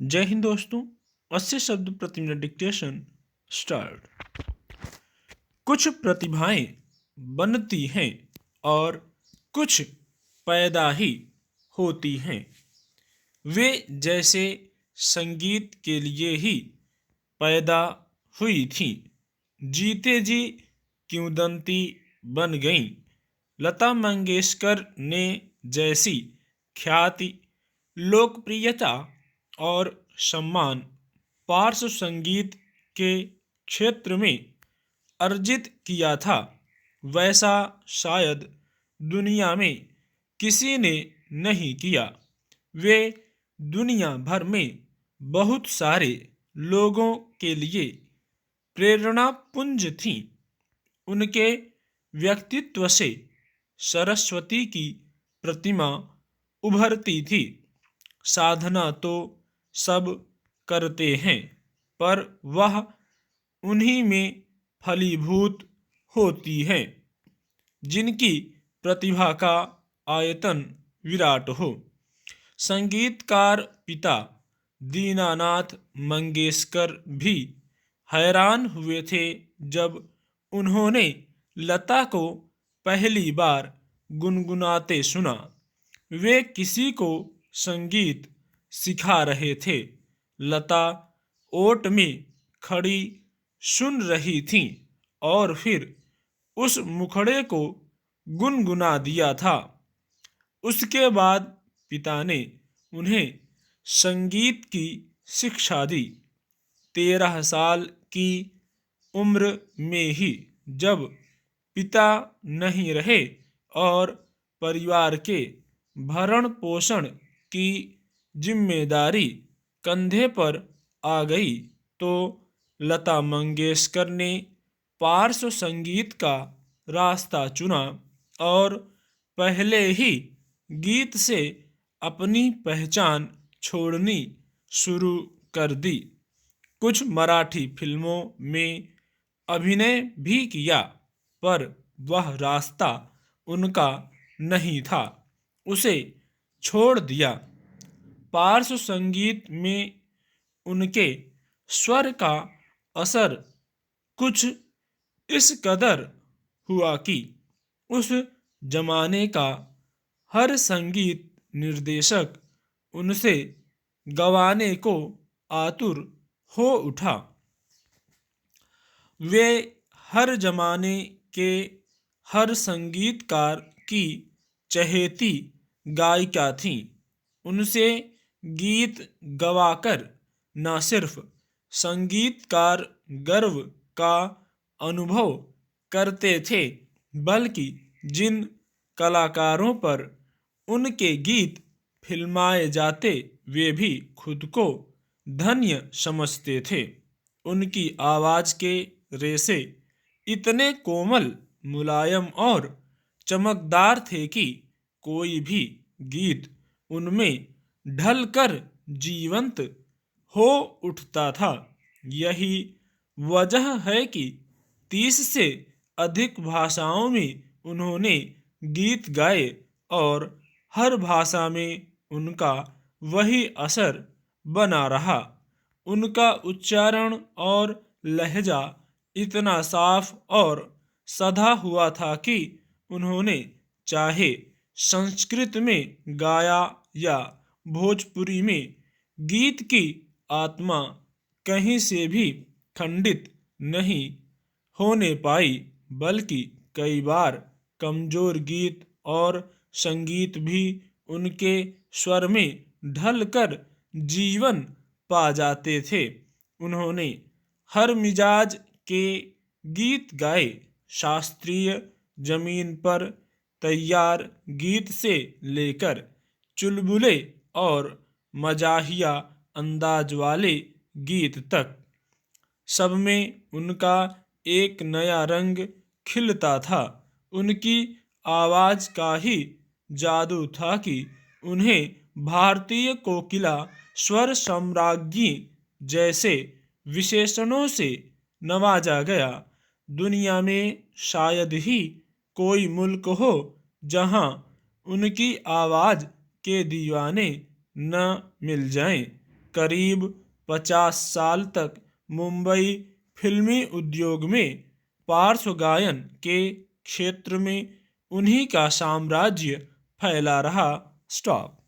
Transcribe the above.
जय हिंद दोस्तों। 80 शब्द प्रति मिनट डिक्टेशन स्टार्ट। कुछ प्रतिभाएं बनती हैं और कुछ पैदा ही होती हैं। वे जैसे संगीत के लिए ही पैदा हुई थीं, जीते जी किंवदंती बन गईं। लता मंगेशकर ने जैसी ख्याति, लोकप्रियता और सम्मान पार्श्व संगीत के क्षेत्र में अर्जित किया था, वैसा शायद दुनिया में किसी ने नहीं किया। वे दुनिया भर में बहुत सारे लोगों के लिए प्रेरणा पुंज थीं। उनके व्यक्तित्व से सरस्वती की प्रतिमा उभरती थी। साधना तो सब करते हैं, पर वह उन्हीं में फलीभूत होती है जिनकी प्रतिभा का आयतन विराट हो। संगीतकार पिता दीनानाथ मंगेशकर भी हैरान हुए थे जब उन्होंने लता को पहली बार गुनगुनाते सुना। वे किसी को संगीत सिखा रहे थे। लता ओट में खड़ी सुन रही थीं और फिर उस मुखड़े को गुनगुना दिया था। उसके बाद पिता ने उन्हें संगीत की शिक्षा दी। 13 साल की उम्र में ही, जब पिता नहीं रहे और परिवार के भरण पोषण की जिम्मेदारी कंधे पर आ गई, तो लता मंगेशकर ने पार्श्व संगीत का रास्ता चुना और पहले ही गीत से अपनी पहचान छोड़नी शुरू कर दी। कुछ मराठी फिल्मों में अभिनय भी किया, पर वह रास्ता उनका नहीं था, उसे छोड़ दिया। पार्श्व संगीत में उनके स्वर का असर कुछ इस कदर हुआ कि उस जमाने का हर संगीत निर्देशक उनसे गवाने को आतुर हो उठा। वे हर जमाने के हर संगीतकार की चहेती गायिका थीं। उनसे गीत गवाकर न सिर्फ संगीतकार गर्व का अनुभव करते थे, बल्कि जिन कलाकारों पर उनके गीत फिल्माए जाते, वे भी खुद को धन्य समझते थे। उनकी आवाज के रेशे इतने कोमल, मुलायम और चमकदार थे कि कोई भी गीत उनमें ढलकर जीवंत हो उठता था। यही वजह है कि 30 से अधिक भाषाओं में उन्होंने गीत गाए और हर भाषा में उनका वही असर बना रहा। उनका उच्चारण और लहजा इतना साफ और सधा हुआ था कि उन्होंने चाहे संस्कृत में गाया या भोजपुरी में, गीत की आत्मा कहीं से भी खंडित नहीं होने पाई, बल्कि कई बार कमजोर गीत और संगीत भी उनके स्वर में ढलकर जीवन पा जाते थे। उन्होंने हर मिजाज के गीत गाए, शास्त्रीय जमीन पर तैयार गीत से लेकर चुलबुले और मजाहिया अंदाज वाले गीत तक। सब में उनका एक नया रंग खिलता था। उनकी आवाज का ही जादू था कि उन्हें भारतीय कोकिला, स्वर सम्राज्ञी जैसे विशेषणों से नवाजा गया। दुनिया में शायद ही कोई मुल्क हो जहां उनकी आवाज के दीवाने न मिल जाएं। करीब 50 साल तक मुंबई फिल्मी उद्योग में पार्श्व गायन के क्षेत्र में उन्हीं का साम्राज्य फैला रहा। स्टॉप।